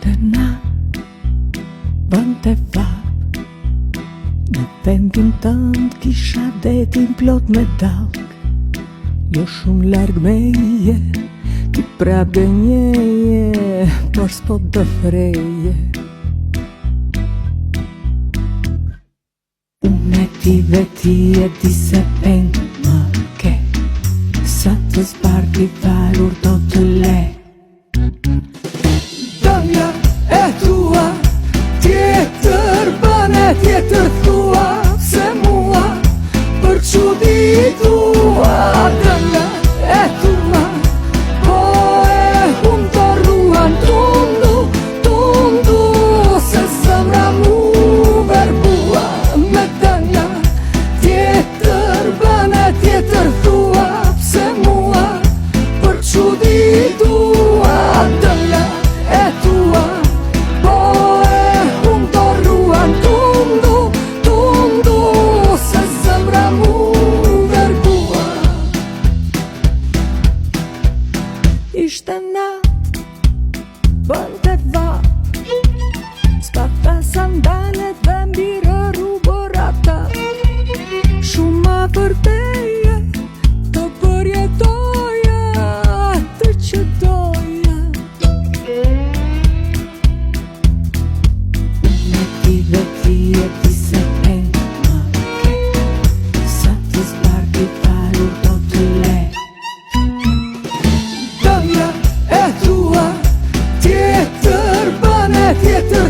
Ishte na bënte fap, në vendin tënd kisha detin plot me dalk. Jo shumë larg me je, ti prap gënjeje, por s'po do freje. Unë e ti dhe ti e di se peng më ke, sa të zbarti valur do të le. Dënja e tua, tjetër bane, tjetër thua, se mua për çuditua. Dënja e tua, po e hum të ruan, tundu, se zemra mu verbua. Me dënja tjetër bane, tjetër thua, se mua për çuditua. Dënja e tua, po e hum të ruan, tundu, se zemra mu verbua. Ishte nat, bënte vap, s'pata sandalet dhe mbirë rrugorata. Shumë për teje, të përjetoja atë që doja. Unë ti dhe ti e ti se peng më ke, sa të zbarti falur do të le. Dënja e tua, tjetër bane, tjetër